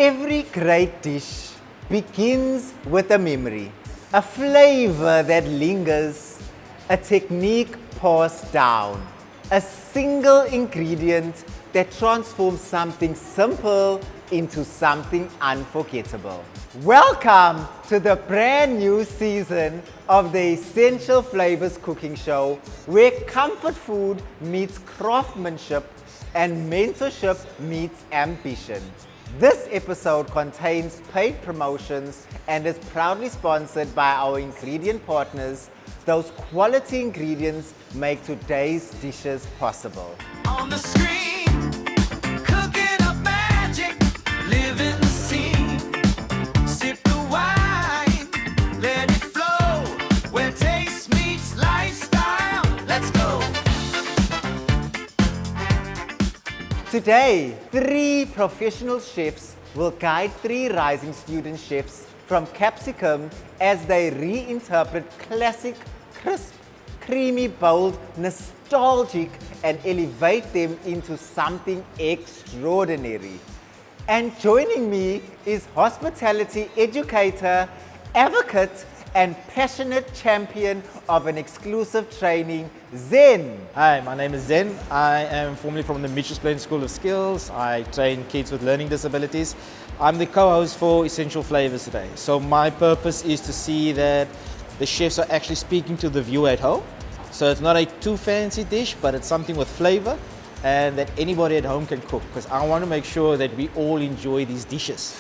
Every great dish begins with a memory, a flavor that lingers, a technique passed down, a single ingredient that transforms something simple into something unforgettable. Welcome to the brand new season of the Essential Flavours cooking show, where comfort food meets craftsmanship and mentorship meets ambition. This episode contains paid promotions and is proudly sponsored by our ingredient partners. Those quality ingredients make today's dishes possible. On the screen, cooking up magic, living the scene. Sip the wine, let it flow. Where taste meets lifestyle, let's go. Today, 3 professional chefs will guide 3 rising student chefs from Capsicum as they reinterpret classic, crisp, creamy, bold, nostalgic, and elevate them into something extraordinary. And joining me is hospitality educator, advocate, and passionate champion of an exclusive training, Zen. Hi, my name is Zen. I am formerly from the Michelin School of Skills. I train kids with learning disabilities. I'm the co-host for Essential Flavours today. So my purpose is to see that the chefs are actually speaking to the viewer at home. So it's not a too fancy dish, but it's something with flavour and that anybody at home can cook, because I want to make sure that we all enjoy these dishes.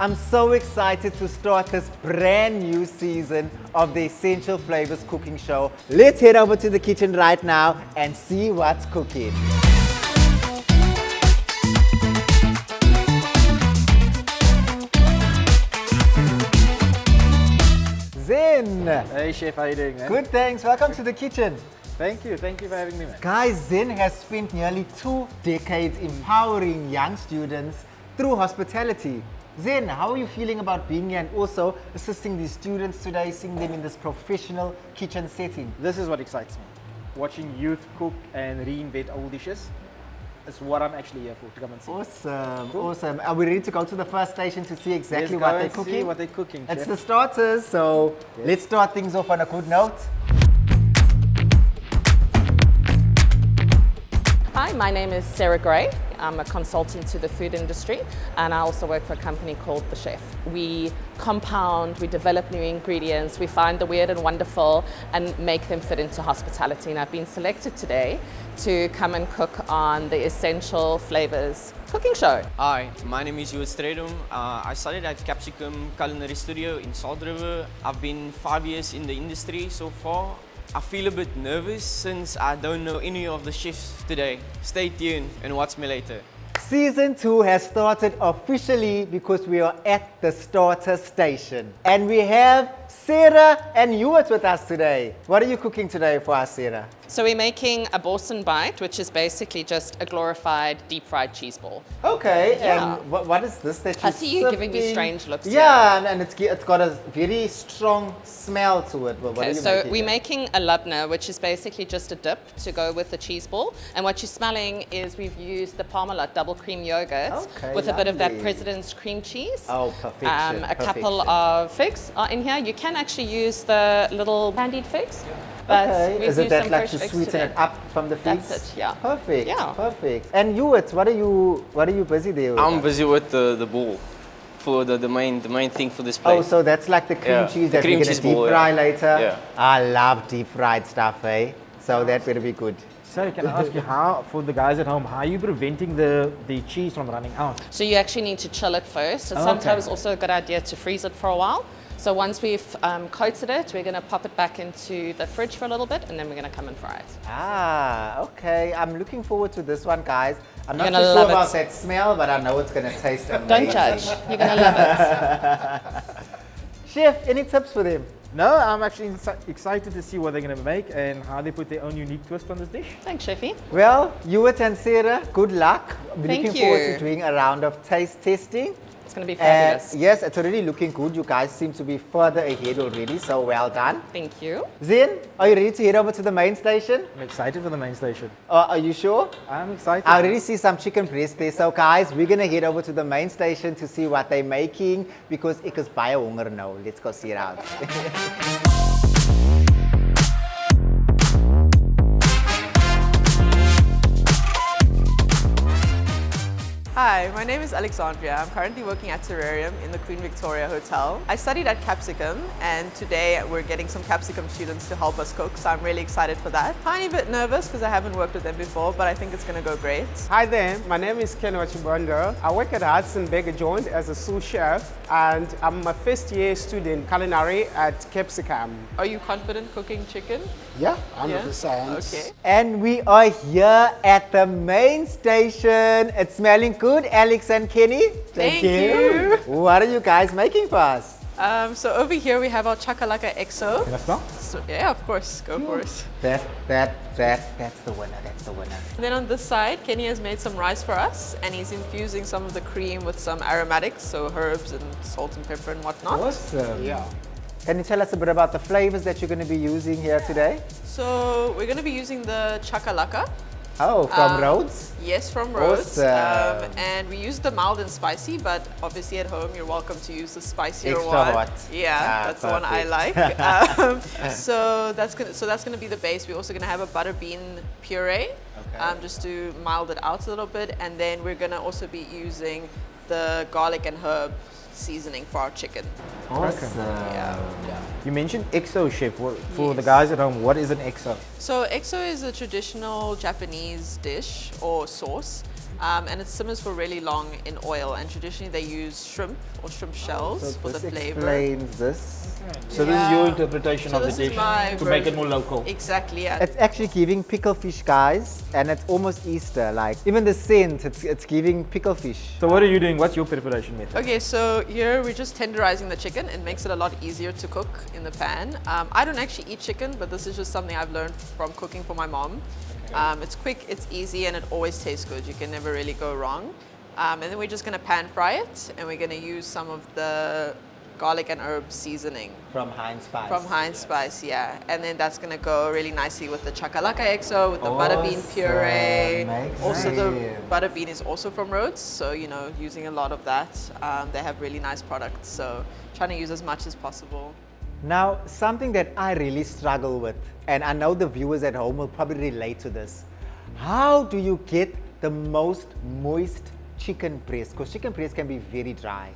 I'm so excited to start this brand new season of the Essential Flavours cooking show. Let's head over to the kitchen right now and see what's cooking. Zen! Hey chef, how you doing, man? Good, thanks. Welcome to the kitchen. Thank you for having me, man. Guys, Zen has spent nearly 2 decades empowering young students through hospitality. Zen, how are you feeling about being here and also assisting these students today, seeing them in this professional kitchen setting? This is what excites me. Watching youth cook and reinvent old dishes is what I'm actually here for, to come and see. Awesome, awesome. Are we ready to go to the first station to see exactly Let's what go they're and cooking? see what they're cooking, It's chef. the starters, so let's start things off on a good note. Hi, my name is Sarah Gray. I'm a consultant to the food industry, and I also work for a company called The Chef. We compound, we develop new ingredients, we find the weird and wonderful and make them fit into hospitality. And I've been selected today to come and cook on the Essential Flavours cooking show. Hi, my name is Stredum. I studied at Capsicum Culinary Studio in Salt River. I've been 5 years in the industry so far. I feel a bit nervous since I don't know any of the chefs today. Stay tuned and watch me later. Season 2 has started officially because we are at the starter station. And we have Sarah and Hewitt with us today. What are you cooking today for us, Sarah? So we're making a Boston bite, which is basically just a glorified deep fried cheese ball. Okay, Yeah. and what is this that you I see you giving me sipping? strange looks Yeah, and it's got a very strong smell to it. What are Okay, you so making we're here? making a labna, which is basically just a dip to go with the cheese ball. And what you're smelling is we've used the Parmalat double cream yogurt Okay, with a bit of that lovely. President's cream cheese. Oh, perfection, A couple perfection. of figs are in here. You can actually use the little candied figs. But Okay, we've is it used that some like fresh to figs sweeten today. it up from the figs? That's it, yeah. Perfect, Yeah. perfect. And Hewitt, what are you busy there with? I'm busy with the ball for the main thing for this plate. Oh, so that's like the cream Yeah, cheese the that cream we're gonna cheese deep ball, fry yeah. later. Yeah. I love deep fried stuff, eh? So that better be good. So can I ask you how, for the guys at home, how are you preventing the cheese from running out? So you actually need to chill it first. It's Okay. sometimes also a good idea to freeze it for a while. So once we've coated it, we're going to pop it back into the fridge for a little bit, and then we're going to come and fry it. Ah, okay. I'm looking forward to this one, guys. I'm You're not too gonna sure love about it. that smell, but I know it's gonna taste amazing. Don't judge. You're going to love it. Chef, any tips for them? No, I'm actually excited to see what they're going to make and how they put their own unique twist on this dish. Thanks, Chefy. Well, Hewitt and Sarah, good luck. I'm Thank looking forward you. to doing a round of taste testing. It's going to be fabulous. Yes, it's already looking good. You guys seem to be further ahead already, so well done. Thank you. Zin, are you ready to head over to the main station? I'm excited for the main station. Are you sure? I'm excited. I already see some chicken breast there. So guys, we're gonna head over to the main station to see what they're making because ek is baie honger now. Let's go see it out. Hi, my name is Alexandria. I'm currently working at Terrarium in the Queen Victoria Hotel. I studied at Capsicum and today we're getting some Capsicum students to help us cook, so I'm really excited for that. Tiny bit nervous because I haven't worked with them before, but I think it's going to go great. Hi there, my name is Ken Wachibondo. I work at Hudson Baker Joint as a sous chef and I'm a first year student culinary at Capsicum. Are you confident cooking chicken? Yeah, 100%. Okay. And we are here at the main station. It's smelling good, Alex and Kenny. Thank you. What are you guys making for us? So over here we have our Chakalaka EXO. Can I smell? So, yeah, of course, go for it. That's the winner, that's the winner. And then on this side, Kenny has made some rice for us and he's infusing some of the cream with some aromatics, so herbs and salt and pepper and whatnot. Awesome. Yeah. Can you tell us a bit about the flavors that you're going to be using here today? So we're going to be using the Chakalaka. Oh, from Rhodes? Yes, from Rhodes. Awesome. And we use the mild and spicy, but obviously at home you're welcome to use the spicier Extra one. hot. Yeah, that's the one I like. So that's gonna be the base. We're also gonna have a butter bean puree, just to mild it out a little bit, and then we're gonna also be using the garlic and herb seasoning for our chicken. Awesome. Yeah. You mentioned EXO, chef. For the Yes. guys at home, what is an EXO? So EXO is a traditional Japanese dish or sauce, and it simmers for really long in oil. And traditionally they use shrimp or shrimp shells for the this flavor. explains this. So this is your interpretation So of the this is dish my to make it version. more local. Exactly. Yeah. It's actually giving pickle fish, guys, and it's almost Easter. Like even the scent, it's giving pickle fish. So what are you doing? What's your preparation method? Okay, so here we're just tenderizing the chicken. It makes it a lot easier to cook in the pan. I don't actually eat chicken, but this is just something I've learned from cooking for my mom. It's quick, it's easy, and it always tastes good. You can never really go wrong. And then we're just gonna pan fry it, and we're gonna use some of the garlic and herb seasoning From Heinz Spice. from Heinz Spice, yeah. And then that's gonna go really nicely with the Chakalaka EXO, with the butter bean puree. Makes Also, the sense. butter bean is also from Rhodes, so you know, using a lot of that. They have really nice products, so trying to use as much as possible. Now, something that I really struggle with, and I know the viewers at home will probably relate to this. How do you get the most moist chicken breast? Because chicken breast can be very dry.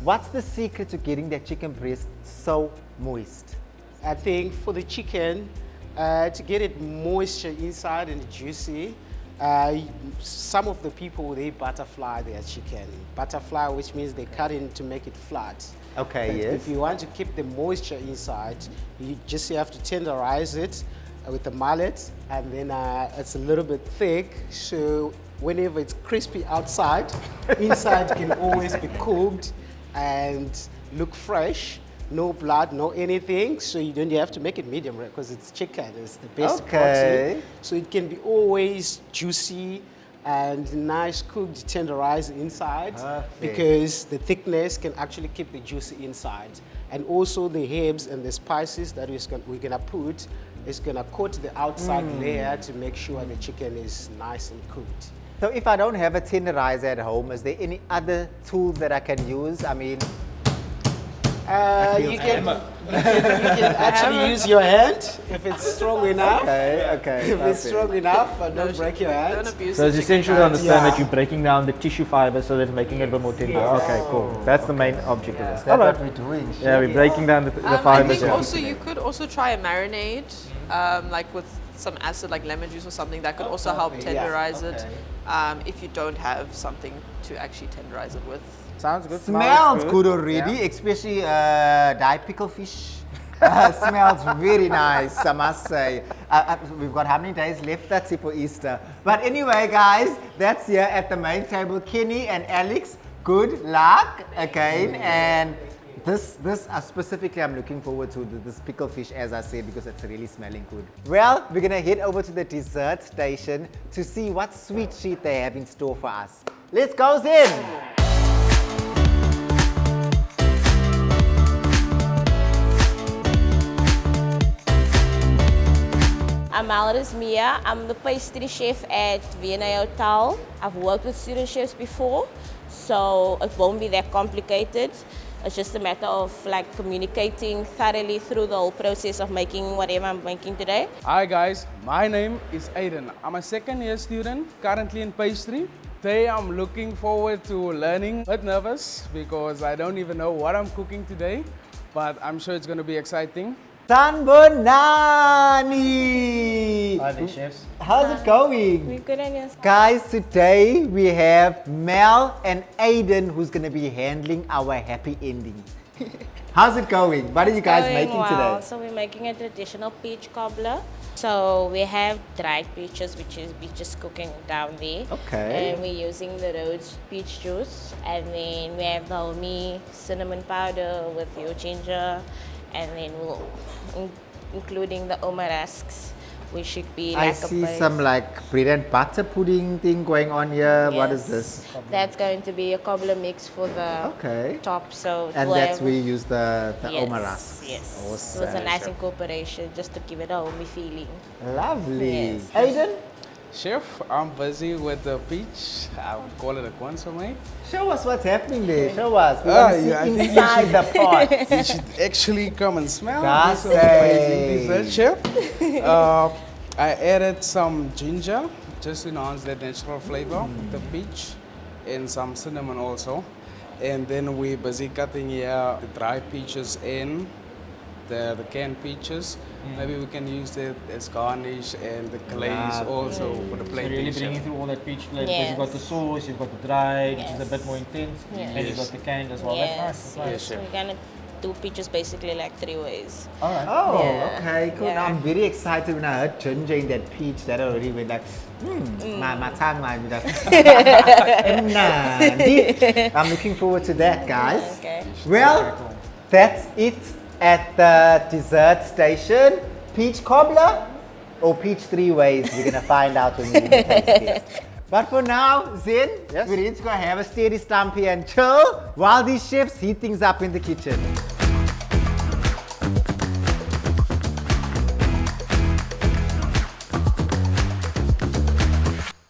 What's the secret to getting that chicken breast so moist? I think for the chicken, to get it moisture inside and juicy, some of the people, they butterfly their chicken. Butterfly, which means they cut it to make it flat. Okay, But yes. if you want to keep the moisture inside, you just have to tenderize it with the mallet, and then it's a little bit thick, so whenever it's crispy outside, inside can always be cooked and look fresh. No blood, no anything, so you don't have to make it medium rare because it's chicken, it's the best Okay. protein. So it can be always juicy and nice cooked, tenderized inside, Perfect. because the thickness can actually keep the juicy inside. And also the herbs and the spices that we're gonna put is gonna coat the outside layer to make sure the chicken is nice and cooked. So if I don't have a tenderizer at home, is there any other tools that I can use? I mean, You can actually use your hand if it's strong enough. okay. If it's strong enough, but don't break your Don't hand. abuse So the it's chicken. essential to understand Yeah. that you're breaking down the tissue fiber so that it's making it a bit more tender. Okay, cool. That's the main object of this. that's All right. what we're doing. Yeah, we're breaking down the I fibers. think here. also you could also try a marinade, like with some acid, like lemon juice or something. That could also help tenderize it. If you don't have something to actually tenderize it with. Sounds good. Smells good already, especially dyed pickle fish. Smells very nice, I must say. We've got how many days left? That's it for Easter. But anyway, guys, that's here at the main table. Kenny and Alex, good luck again. And this specifically, I'm looking forward to this pickle fish, as I said, because it's really smelling good. Well, we're gonna head over to the dessert station to see what sweet treat they have in store for us. Let's go, Zin! my name is Mia. I'm the pastry chef at V&A Hotel. I've worked with student chefs before, so it won't be that complicated. It's just a matter of like communicating thoroughly through the whole process of making whatever I'm making today. Hi guys, my name is Aiden. I'm a second year student currently in pastry. Today I'm looking forward to learning. A bit nervous because I don't even know what I'm cooking today, but I'm sure it's going to be exciting. Sanbonani! Hi there, chefs. How's it going? We're good at this. Guys, today we have Mel and Aiden who's going to be handling our happy ending. How's it going? What are you guys making today? So we're making a traditional peach cobbler. So we have dried peaches, which is peaches cooking down there. Okay. And we're using the rose peach juice. And then we have the homey cinnamon powder with your ginger. And then we'll, including the oma rusks, which should be I like a see base. some like bread and butter pudding thing going on here. What is Yes. this? That's going to be a cobbler mix for the Okay. top. So And we'll that's have- where you use the yes, oma rusks. Yes. Awesome. It was a nice incorporation just to give it a homey feeling. Lovely. Yes. Aiden, Chef, I'm busy with the peach. I would call it a consomme. show us what's happening there. Show us. We Ah, want to see yeah, I think you inside the pot. You should actually come and smell That's this amazing it. dessert, chef. I added some ginger just to enhance that natural flavor, the peach, and some cinnamon also. And then we're busy cutting here the dry peaches in, the canned peaches. Maybe we can use it as garnish and the glaze also for the So plain really dish. bringing through all that peach flavor. Yes. You've got the sauce, you've got the dried, which is a Yes. bit more intense, Yes. and you've got the canned as well. Yes, That's nice. That's nice. Yes, chef. We're gonna do peaches basically like 3 ways. All right. Oh, Yeah. okay, cool. Yeah. I'm very excited when I heard ginger in that peach. That already went like, my tongue might be like, I'm looking forward to that, guys. Okay. Well, that's it at the dessert station. Peach cobbler or peach 3 ways? We're gonna find out when we do the taste test. But for now, Zin, Yes? we're just gonna have a steady stumpy and chill while these chefs heat things up in the kitchen.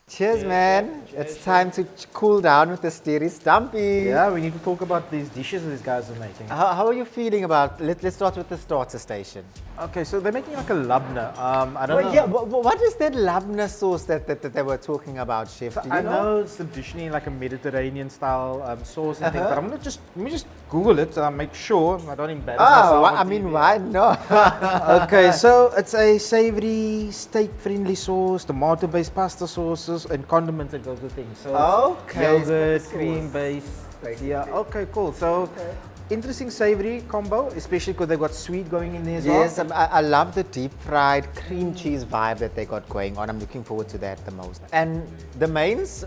Cheers, man. It's time to cool down with the steady stumpy. Yeah, we need to talk about these dishes that these guys are making. How are you feeling about, let's start with the starter station. Okay, so they're making like a labna. I don't Well, know. yeah, what is that labna sauce that they were talking about, chef? Do you I know it's traditionally like a Mediterranean style sauce and things, but I'm gonna let me just Google it, make sure I don't embarrass myself. Oh, on I TV. mean, why not? Okay, so it's a savory, steak-friendly sauce, tomato-based pasta sauces, and condiments that goes with things. So it's Okay, yogurt, sauce. cream-based. Yeah. Okay, cool. So interesting savory combo, especially because they've got sweet going in there as well. Yes, I love the deep fried cream cheese vibe that they got going on. I'm looking forward to that the most. And the mains,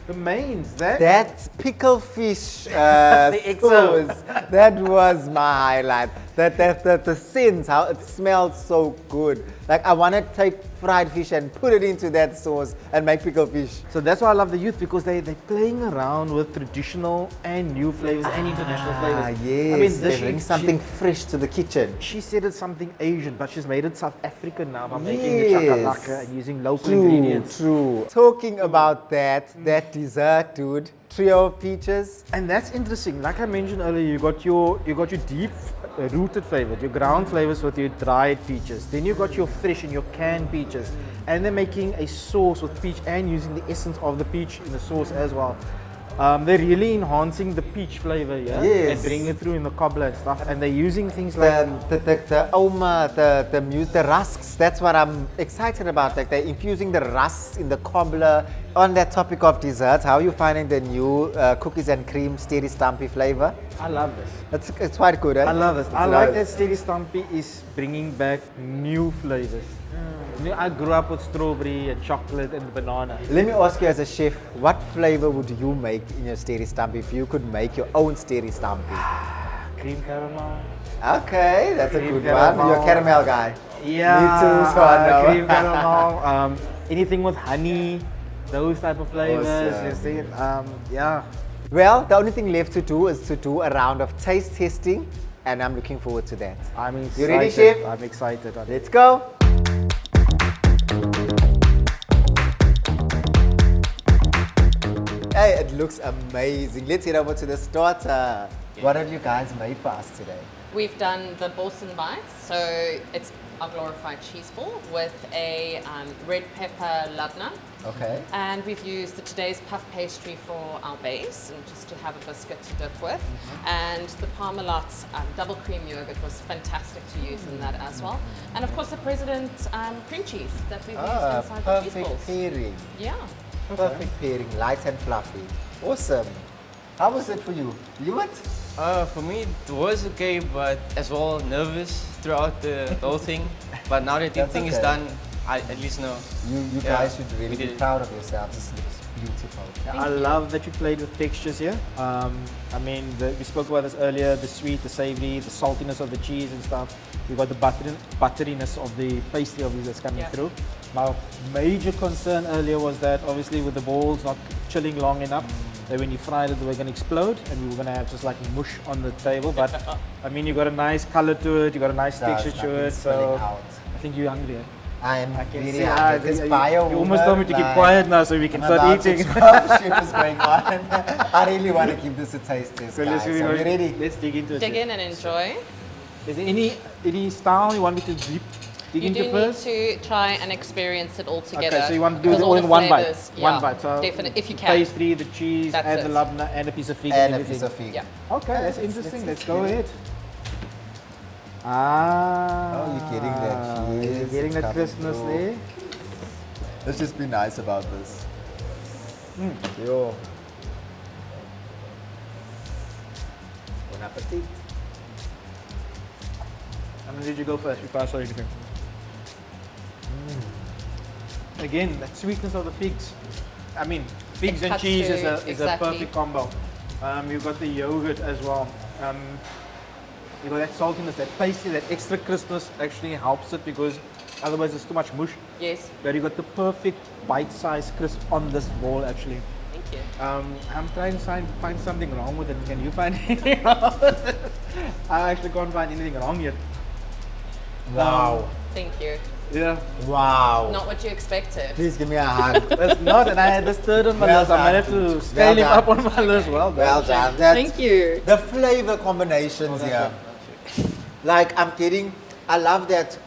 The mains, that that pickle fish XO. sauce, that was my highlight. The sense, how it smelled so good. Like I want to take fried fish and put it into that sauce and make pickle fish. So that's why I love the youth, because they're playing around with traditional and new flavors and international flavors. Yes, I mean, they bring something fresh to the kitchen. She said it's something Asian, but she's made it South African now by making the Yes. chakalaka and using local True, ingredients. true. Talking about that dessert, dude, trio of peaches. And that's interesting. Like I mentioned earlier, you got your deep rooted flavors, your ground flavors with your dried peaches. Then you got your fresh and your canned peaches. And they're making a sauce with peach and using the essence of the peach in the sauce as well. They're really enhancing the peach flavor, yeah? Yes. And bringing it through in the cobbler and stuff. And they're using things like The oma, the rusks, that's what I'm excited about. Like they're infusing the rusks in the cobbler. On that topic of desserts, how are you finding the new cookies and cream steady stumpy flavor? I love this. It's quite good, eh? I love this. It's I like nice. that Steady Stumpy is bringing back new flavors. You know, I grew up with strawberry and chocolate and banana. Let me ask you as a chef, what flavor would you make in your steady stumpy if you could make your own steady stumpy? Cream caramel. Okay, that's a Cream good caramel. one. You're a caramel guy. Yeah, Me too, so I know. cream caramel. Anything with honey, those type of flavors. Awesome. You see, yeah. Well, the only thing left to do is to do a round of taste testing, and I'm looking forward to that. I'm excited. You ready, chef? I'm excited. Let's go. Hey, it looks amazing. Let's head over to the starter. What have you guys made for us today? We've done the Borsen bites, so it's a glorified cheese ball with a red pepper labna. Okay. And we've used the today's puff pastry for our base, and just to have a biscuit to dip with. And the Parmalat double cream yogurt was fantastic to use in that as well. And of course the President cream cheese that we've used inside the cheese Perfect balls. pairing. Yeah. Perfect pairing, light and fluffy. Awesome. How was it for you? You what? For me, it was okay, but as well nervous throughout the whole thing. But now that That's everything is okay. done, I at least know. You Yeah, guys should really we be did it. proud of yourselves. This looks beautiful. I love that you played with textures here. I mean, we spoke about this earlier, the sweet, the savory, the saltiness of the cheese and stuff. You've got the butteriness of the pastry obviously that's coming through. My major concern earlier was that obviously with the balls not chilling long enough, that when you fried it, they were going to explode and we were going to have just like mush on the table. But I mean, you got a nice color to it, you got a nice texture to Nothing it. spilling So out. I think you're hungry. Eh? I am I can very see happy. This bio you almost told me to keep quiet now so we can start eating. Shit is going on. I really want to keep this a taste test, So guys. let's, Are you ready? let's dig into it. Dig in and enjoy. Is there any style you want me to dig You into do first? need to try and experience it all together. Okay, so you want to do it because all in the one bite? flavours, One yeah, bite. So definitely, if you the can. pastry, the cheese, That's and the it. labna, and a piece of fig. And a everything. piece of fig. Yeah. Okay, that's let's- interesting. let's Let's go get it. ahead. Ah. Oh, you're getting that cheese. You're getting It's that coming crispness through. there. Let's just be nice about this. Yo. Bon appetit. I'm gonna let you go first before I saw anything. Again, that sweetness of the figs. I mean, figs It and cuts cheese is through, a exactly. perfect combo. You've got the yogurt as well. You got that saltiness, that pastry, that extra crispness actually helps it because otherwise it's too much mush. Yes, But you got the perfect bite-sized crisp on this ball actually. thank you. I'm trying to find something wrong with it. Can you find anything wrong with it? I actually can't find anything wrong yet. Wow. Thank you. Yeah. Wow. Not what you expected. Please give me a hug. That's not, and I had this third on my Well list. I might have done. to scale him Well up on my list. Well done. Well done. That's Thank you. the flavor combinations here. Like I love that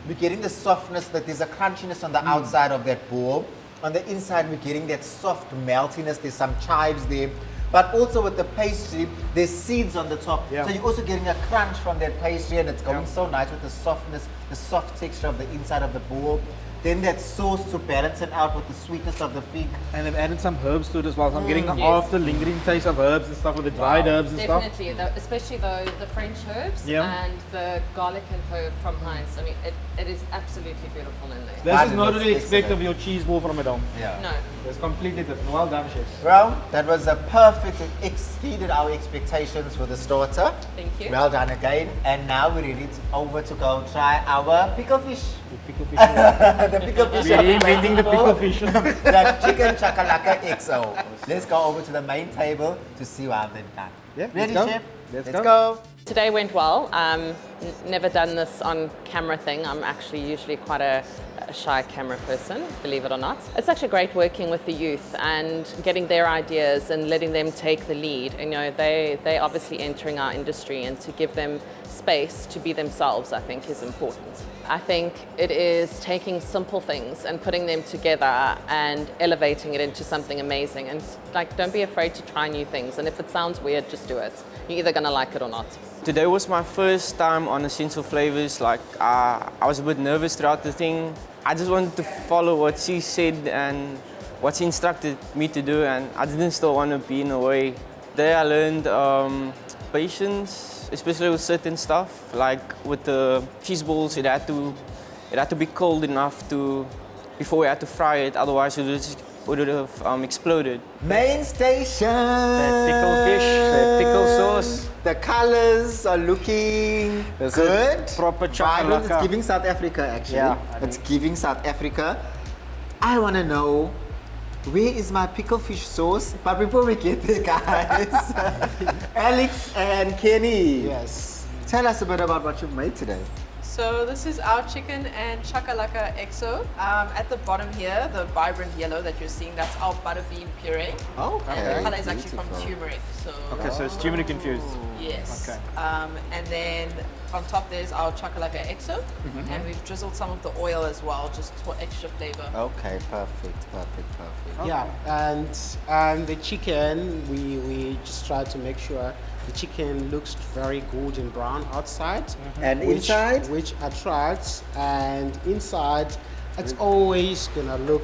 we're getting the softness, that there's a crunchiness on the outside of that ball. On the inside, we're getting that soft meltiness. There's some chives there. But also with the pastry, there's seeds on the top. Yeah. So you're also getting a crunch from that pastry, and it's going so nice with the softness, the soft texture of the inside of the ball. Then that sauce to balance it out with the sweetness of the fig. And I've added some herbs to it as well. So I'm getting an Yes. after lingering taste of herbs and stuff with the dried herbs and stuff. Definitely, especially the French herbs Yeah. and the garlic and herb from Heinz. I mean, it is absolutely beautiful in there. This is not Marvelous, what you expect excellent. of your cheese ball from a dome. Yeah. No, It's completely different. Well done, chefs. Well, that was a perfect, it exceeded our expectations for the starter. thank you. Well done again. And now we're ready over to go try our pickle fish. Pickle fish. The pickle fish. We're reinventing the pickle fish. The chicken chakalaka XO. Let's go over to the main table to see what they've done. Yeah, Ready, let's go. chef? Let's Let's go. go. Today went well. Never done this on camera thing. I'm actually usually quite a shy camera person, believe it or not. It's actually great working with the youth and getting their ideas and letting them take the lead. You know, they're obviously entering our industry, and to give them space to be themselves, I think, is important. I think it is taking simple things and putting them together and elevating it into something amazing. And like, don't be afraid to try new things. And if it sounds weird, just do it. You're either gonna like it or not. Today was my first time on Essential Flavours. Like, I was a bit nervous throughout the thing. I just wanted to follow what she said and what she instructed me to do, and I didn't still want to be in a way. There I learned patience, especially with certain stuff. Like with the cheese balls, it had to be cold enough before we had to fry it, otherwise it would have exploded. Main station. That pickle fish, that pickle sauce. The colors are looking Is good. it proper Vibrant. It's chakalaka? giving South Africa actually. Yeah, I It's giving South Africa. I want to know, where is my pickle fish sauce? But before we get there, guys, Alex and Kenny, Yes. tell us a bit about what you've made today. So So this is our chicken and chakalaka exo. At the bottom here, the vibrant yellow that you're seeing, that's our butter bean puree. Okay. The color is actually from beautiful. turmeric. So Okay, so it's turmeric infused. yes. Okay. And then on top there's our chakalaka exo, and we've drizzled some of the oil as well, just for extra flavor. Okay, perfect. Yeah, and the chicken, we just try to make sure the chicken looks very golden brown outside. And which, inside? Which attracts, and inside it's always gonna look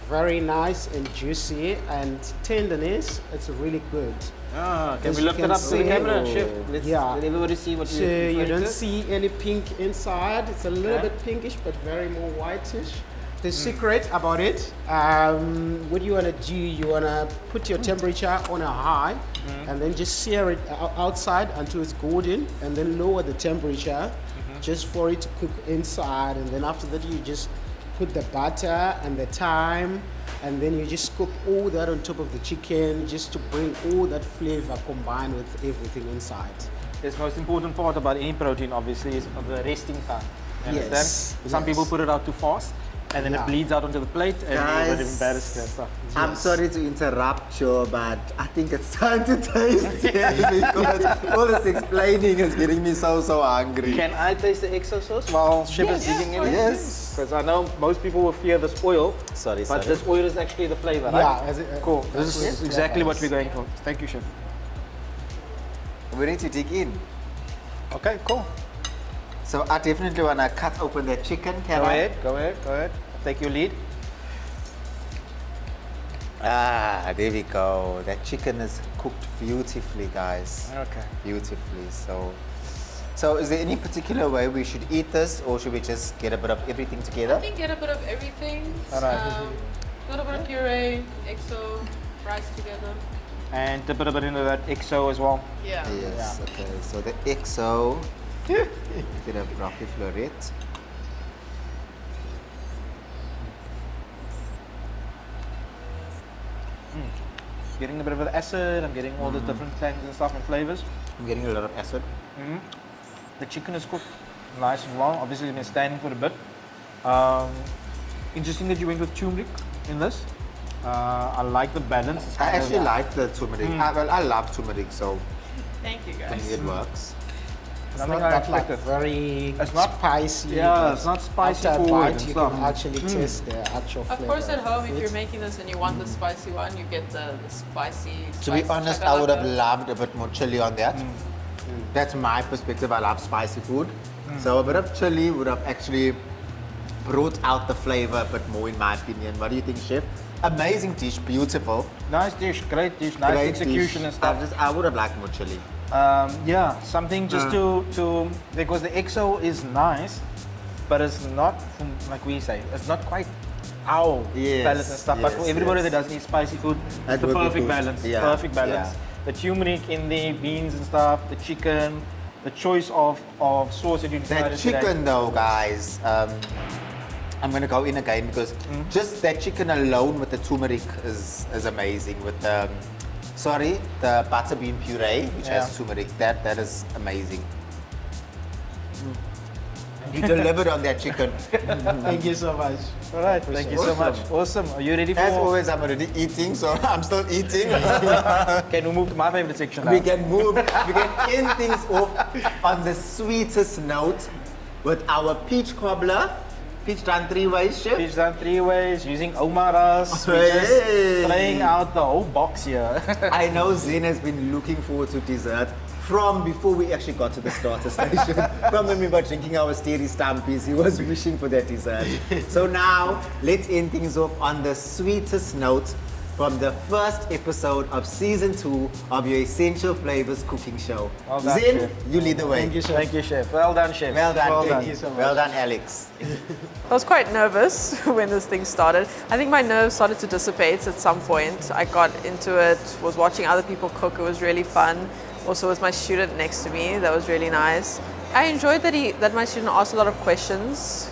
very nice and juicy and tenderness. It's really good. Can As we you lift can it up to the see- camera, Chef? Let's Yeah. let everybody see what So you're you referring don't to. see any pink inside. It's a little Okay. bit pinkish, but very more whitish. The secret about it, what you wanna do, you wanna put your temperature on a high, and then just sear it outside until it's golden, and then lower the temperature, just for it to cook inside. And then after that, you just put the butter and the thyme, and then you just scoop all that on top of the chicken, just to bring all that flavor combined with everything inside. The most important part about any protein, obviously, is the resting time. You Yes, understand? Some yes. people put it out too fast, and then Yeah. it bleeds out onto the plate, and Guys, you're embarrassed and stuff. I'm sorry to interrupt you, but I think it's time to taste it because all this explaining is getting me so hungry. Can I taste the exo sauce while Chef is digging in? Yes. Because I know most people will fear this oil, Sorry, but this oil is actually the flavor, right? Yeah, Cool. that's This is what- exactly what yes. we're going for. Thank you, Chef. We need to dig in. Okay, cool. So I definitely want to cut open the chicken. Can Go I? ahead, go ahead, go ahead. Take your lead. Ah, there we go. That chicken is cooked beautifully, guys. Okay. Beautifully. So is there any particular way we should eat this, or should we just get a bit of everything I together? think get a bit of everything. Alright. A little bit of puree, exo, rice together. And dip it a bit into that exo as well. Yeah. Yes. Okay. So the XO, bit of broccoli florette. Getting a bit of the acid, I'm getting all the different things and stuff and flavors. I'm getting a lot of acid. The chicken is cooked nice as well. Obviously, it's been standing for a bit. Interesting that you went with turmeric in this. I like the balance. It's I kind of- actually like the turmeric. I love turmeric, so Thank you I guys. think it works. It's Nothing not I that like expected. very It's not- spicy. yeah, but it's not spicy after a forward bite, and you stuff. can actually taste the actual flavor. Of course, at home, if of you're it. making this and you want the spicy one, you get the spicy. To be spicy honest, I would have chakalaka. loved a bit more chili on that. That's my perspective. I love spicy food. So a bit of chili would have actually brought out the flavor a bit more, in my opinion. What do you think, Chef? Amazing dish, beautiful. Nice dish, great dish, nice Great execution dish. and stuff. I would have liked more chili. Yeah, something just to because the exo is nice, but it's not like we say, it's not quite our Yes, balance and stuff. But for yes, everybody yes. that doesn't eat spicy food, That it's the would be perfect good. balance. Yeah, Perfect balance. yeah. The turmeric in the beans and stuff, the chicken, the choice of sauce that you That decided chicken today. though, guys, I'm gonna go in again because just that chicken alone with the turmeric is amazing. With the the butter bean puree, which Yeah. has turmeric, that is amazing. You delivered on that chicken. Thank you so much. All right, thank you so much. Awesome. Are you ready for? As always, I'm already eating, so I'm still eating. Can we move to my favorite section now? we can end things off on the sweetest note with our peach cobbler. Peach done 3 ways, Chef. Peach done 3 ways using Omaras. We're Hey. just playing out the whole box here. I know Zen has been looking forward to dessert from before we actually got to the starter station. From when we were drinking our Steady Stampies, he was wishing for that dessert. So now, let's end things off on the sweetest note from the first episode of season 2 of your Essential Flavors cooking show. Well done, Zen, Chef. you lead the way. Thank you, Chef. Thank you, Chef. Well done, Chef. Well done, Well Kenny. done. Thank you so much. Well done, Alex. I was quite nervous when this thing started. I think my nerves started to dissipate at some point. I got into it, was watching other people cook. It was really fun. Also with my student next to me, that was really nice. I enjoyed that my student asked a lot of questions.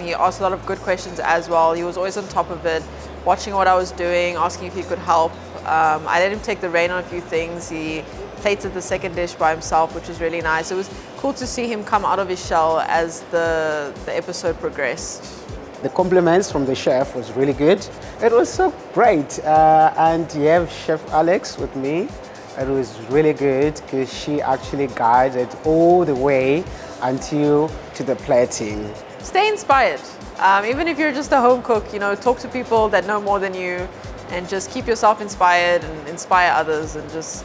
He asked a lot of good questions as well. He was always on top of it, watching what I was doing, asking if he could help. I let him take the rein on a few things. He plated the second dish by himself, which was really nice. It was cool to see him come out of his shell as the episode progressed. The compliments from the chef was really good. It was so great. And you have Chef Alex with me. It was really good because she actually guided all the way until to the plating. Stay inspired. Even if you're just a home cook, talk to people that know more than you and just keep yourself inspired and inspire others and just,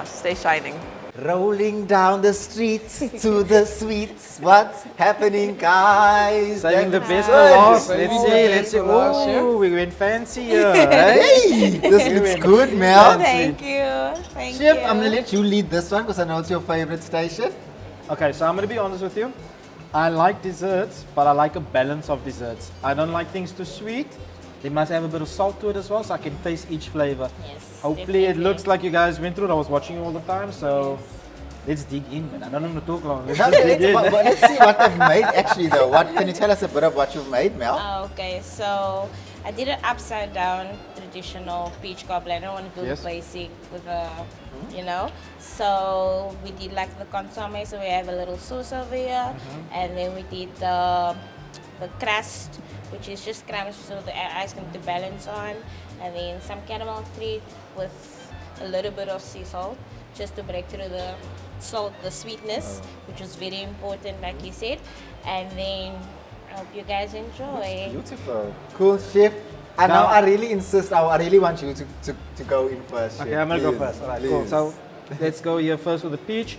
stay shining. Rolling down the streets to the sweets. What's happening, guys? Saving the That's best for good. last. Let's see. Oh, we went fancy here, right? Hey, this looks good, Mel. Thank you. Thank Chef, you. I'm gonna let you lead this one because I know it's your favorite station. Okay, so I'm going to be honest with you. I like desserts, but I like a balance of desserts. I don't like things too sweet. They must have a bit of salt to it as well, so I can taste each flavor. Yes, Hopefully, it definitely. looks like you guys went through it. I was watching you all the time, so let's dig in. Man, I don't want to talk long. Let's just dig in. But let's see what they've made actually though. Can you tell us a bit of what you've made, Mel? Okay, so I did an upside down traditional peach cobbler. I don't want to do Yes. the basic with a, So we did like the consomme, so we have a little sauce over here, and then we did the crust, which is just crumbs so the ice cream to balance on, and then some caramel treat with a little bit of sea salt, just to break through the salt, the sweetness, which was very important, like you said, and then I hope you guys enjoy. Beautiful. Cool, Chef. And now I really insist, I really want you to go in first, Chef. Okay, I'm going to go Please, first. All right, cool. please. So let's go here first with the peach.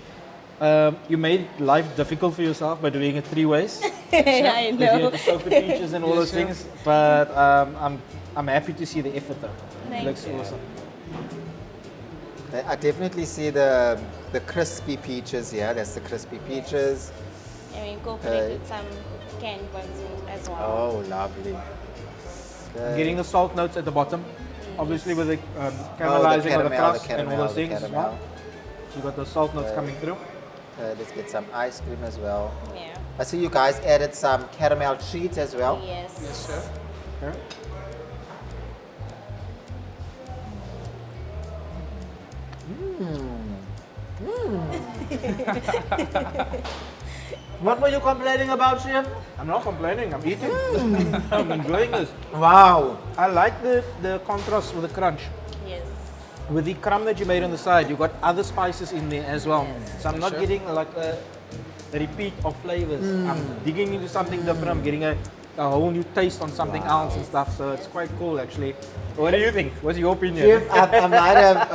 You made life difficult for yourself by doing it 3 ways. I Because you had know. to soak the peaches and all those things. But I'm happy to see the effort though. Thank It looks you. awesome. I definitely see the crispy peaches here. That's the crispy peaches. And we incorporated some canned buns as well. Oh, lovely. Okay. Getting the salt notes at the bottom. Obviously with the Oh, caramelizing of the caramel, crust and all those things as caramel. well. So you got the salt notes coming through. Let's get some ice cream as well. Yeah. I see you guys added some caramel treats as well. Yes. Yes, chef. Okay. What were you complaining about, Chef? I'm not complaining, I'm eating. I'm enjoying this. Wow. I like the contrast with the crunch. Yes. With the crumb that you made on the side, you got other spices in there as well. So I'm not Sure. getting like a repeat of flavors. I'm digging into something different. I'm getting a whole new taste on something else and stuff. So it's quite cool actually. What do you think? What's your opinion? Chef, I might have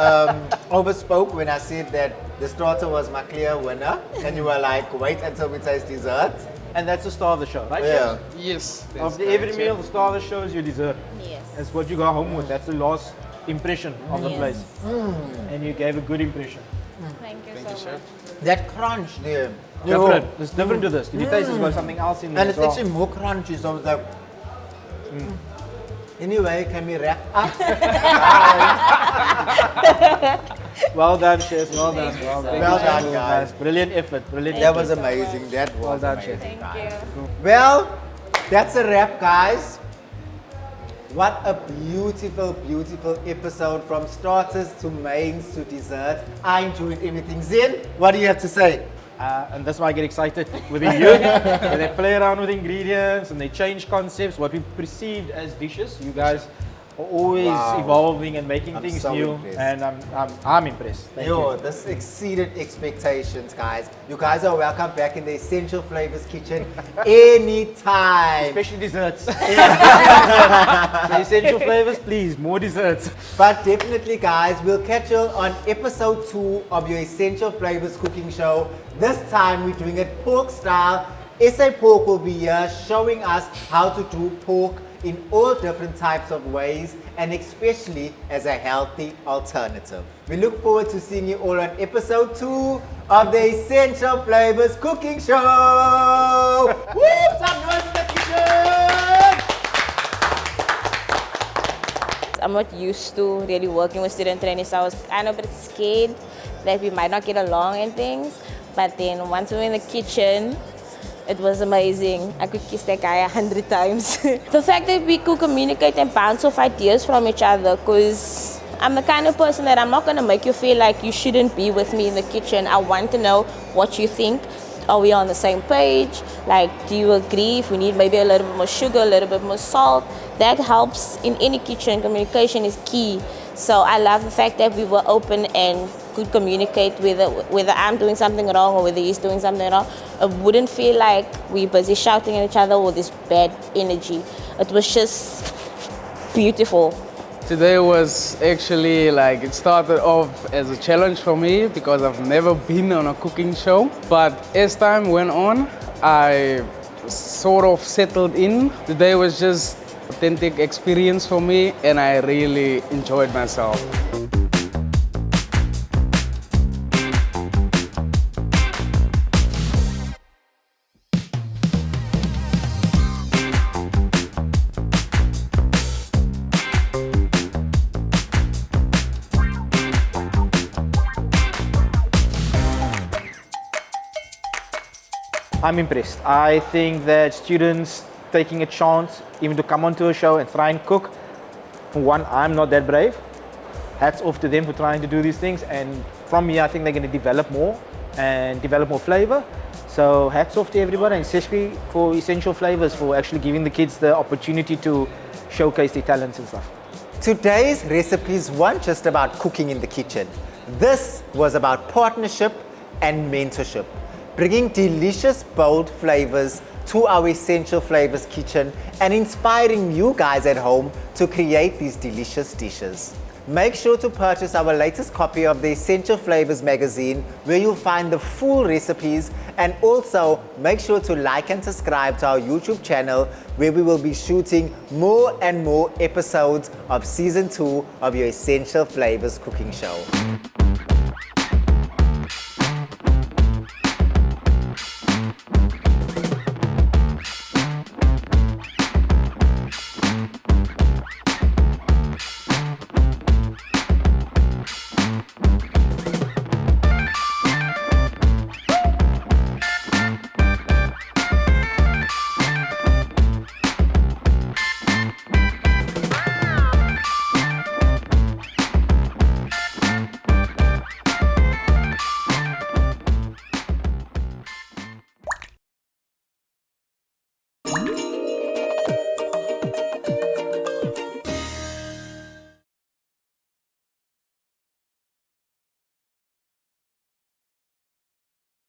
overspoke when I said that the starter was my clear winner, and you were like, wait until we taste dessert. And that's the star of the show, right? Yeah. Yes. that's After correct, every chef. meal, the star of the show is your dessert. Yes. That's what you go home with. That's the last impression of the Yes. place. And you gave a good impression. Thank you Thank so you, chef. much. That crunch there. Different. It's different to this. Did you taste there's got something else in there And as it's well? actually more crunchy, so it's like. Anyway, can we wrap up? Well done, chef. Well done. Well done. Well done, Nice. guys. Brilliant effort. Brilliant That effort. was amazing. That was Well done, amazing. Chef. Thank you. Well, that's a wrap, guys. What a beautiful, beautiful episode from starters to mains to dessert. I enjoyed everything. Zen, what do you have to say? And that's why I get excited with the youth. When they play around with ingredients and they change concepts, what we perceived as dishes. You guys are always Wow. evolving and making I'm things so new, impressed. and I'm impressed. Thank Yo, you. this exceeded expectations, guys. You guys are welcome back in the Essential Flavors kitchen anytime. Especially desserts. So essential flavors, please, more desserts. But definitely, guys, we'll catch you on episode 2 of your Essential Flavors cooking show. This time we're doing it pork style. SA Pork will be here showing us how to do pork in all different types of ways, and especially as a healthy alternative. We look forward to seeing you all on episode 2 of the Essential Flavors cooking show. Woo! Some noise in the kitchen! I'm not used to really working with student trainees, so I was kind of a bit scared that we might not get along and things. But then once we were in the kitchen, it was amazing. I could kiss that guy 100 times. The fact that we could communicate and bounce off ideas from each other, because I'm the kind of person that I'm not going to make you feel like you shouldn't be with me in the kitchen. I want to know what you think. Are we on the same page? Like, do you agree if we need maybe a little bit more sugar, a little bit more salt? That helps in any kitchen. Communication is key. So I love the fact that we were open and could communicate whether I'm doing something wrong or whether he's doing something wrong. It wouldn't feel like we're busy shouting at each other or this bad energy. It was just beautiful. Today was actually like, it started off as a challenge for me because I've never been on a cooking show. But as time went on, I sort of settled in. Today was just authentic experience for me and I really enjoyed myself. I'm impressed. I think that students taking a chance even to come onto a show and try and cook, for one, I'm not that brave. Hats off to them for trying to do these things, and from here I think they're going to develop more and develop more flavor. So hats off to everybody, and especially for Essential Flavours for actually giving the kids the opportunity to showcase their talents and stuff. Today's recipes weren't just about cooking in the kitchen. This was about partnership and mentorship, bringing delicious, bold flavors to our Essential Flavours kitchen and inspiring you guys at home to create these delicious dishes. Make sure to purchase our latest copy of the Essential Flavours magazine, where you'll find the full recipes, and also make sure to like and subscribe to our YouTube channel, where we will be shooting more and more episodes of season 2 of your Essential Flavours cooking show.